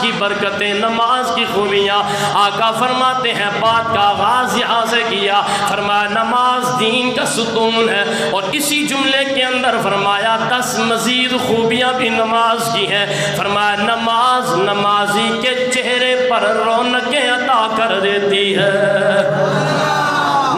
کی برکتیں، نماز کی خوبیاں۔ آقا فرماتے ہیں بات کا آغاز یہاں سے کیا، فرمایا نماز دین کا ستون ہے، اور اسی جملے کے اندر فرمایا 10 مزید خوبیاں بھی نماز کی ہیں۔ فرمایا نماز نمازی کے چہرے پر رونقیں عطا کر دیتی ہے،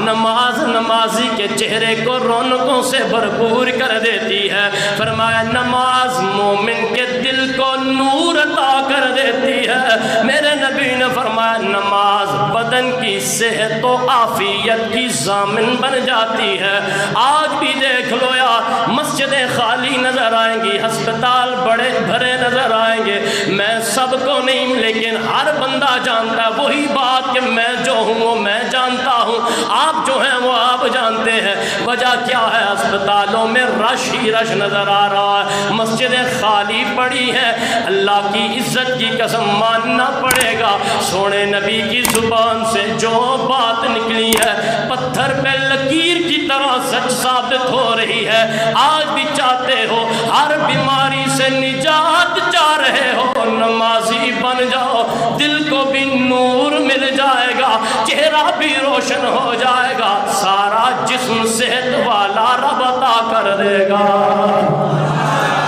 نماز نمازی کے چہرے کو رونقوں سے بھرپور کر دیتی ہے۔ فرمایا نماز مومن کے دل کو نور عطا کر دیتی ہے۔ میرے نبی نے فرمایا نماز بدن کی صحت و عافیت کی ضامن بن جاتی ہے۔ آج بھی دیکھ لو یار، مسجدیں خالی نظر آئیں گی، ہسپتال بڑے بھرے نظر آئیں گے، میں سب کو نہیں لیکن ہر بندہ جانتا ہے وہی بات کہ میں جو ہوں وہ میں جانتا ہوں، آپ جو ہیں وہ آپ جانتے ہیں۔ وجہ کیا ہے؟ ہسپتالوں میں رش ہی رش نظر آ رہا ہے، مسجدیں خالی پڑی ہیں۔ اللہ کی عزت کی قسم ماننا پڑے گا، سونے نبی کی زبان سے جو بات نکلی ہے پتھر پہ لکیر کی طرح سچ ثابت ہو رہی ہے۔ آج بھی چاہتے ہو، ہر بیماری سے نجات چاہ رہے ہو، نمازی بن جاؤ، دل کو بھی نور مل جائے گا، چہرہ بھی روشن ہو جائے گا، سارا جسم صحت والا رب عطا کر دے گا۔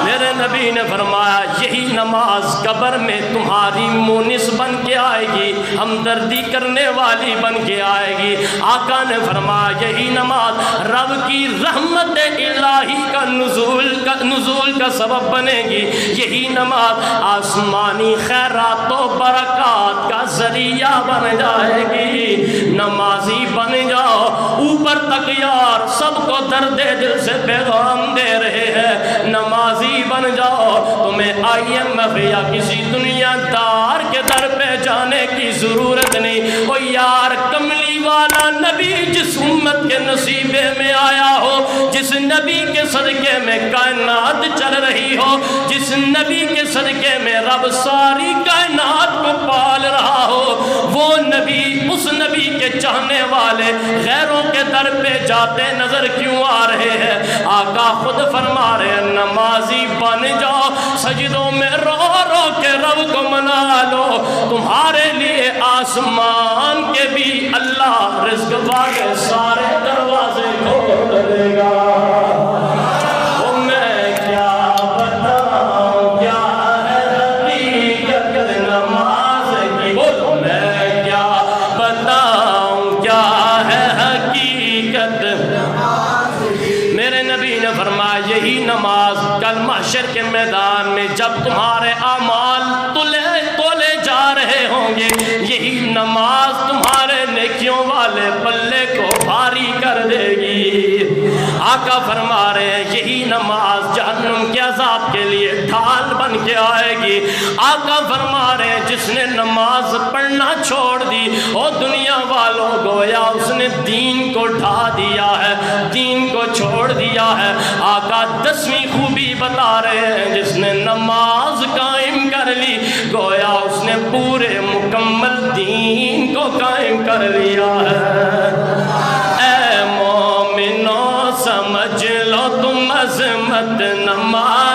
میرے نبی نے فرمایا یہی نماز قبر میں تمہاری مونس بن کے آئے گی، ہمدردی کرنے والی بن کے آئے گی۔ آقا نے فرمایا یہی نماز رب کی رحمت الہی کا نزول کا سبب بنے گی، یہی نماز آسمانی خیرات و برکات کا ذریعہ بن جائے گی۔ نمازی بن جاؤ، اوپر تک یار سب کو درد دل سے پیغام دے رہے ہیں، نمازی بن جاؤ، تمہیں IMF یا کسی دنیا دار کے در پہ جانے کی ضرورت نہیں۔ او یار کملی والا نبی جس امت کے نصیبے میں آیا ہو، جس نبی کے صدقے میں کائنات چل رہی ہو، جس نبی کے صدقے میں رب ساری کائنات کو پال رہا ہو، وہ نبی، اس نبی کے چاہنے والے غیروں کے در پہ جاتے نظر کیوں آ رہے ہیں؟ آقا خود فرما رہے ہیں نمازی بن جاؤ، سجدوں میں رو رو کے رب کو منا لو، تمہارے لیے آسمان کے بھی اللہ رزق والے سارے دروازے کھول دے گا۔ نماز کل محشر کے میدان میں جب تمہارے اعمال تولے جا رہے ہوں گے، یہی نماز تمہارے نیکیوں والے پلے کو بھاری کر دے گی۔ آقا فرما رہے ہیں یہی نماز جہنم کے عذاب کے لیے ڈھال بن کے آئے گی۔ آقا فرما رہے ہیں جس نے نماز پڑھنا چھوڑ دی وہ دنیا والوں گویا اس نے دین کو ڈھا دیا ہے، دین کو چھوڑ دیا ہے۔ آقا 10ویں خوبی بتا رہے ہیں جس نے نماز قائم کر لی گویا اس نے پورے مکمل دین کو قائم کر لیا ہے۔ اے مومنو سمجھ لو تم عظمت نماز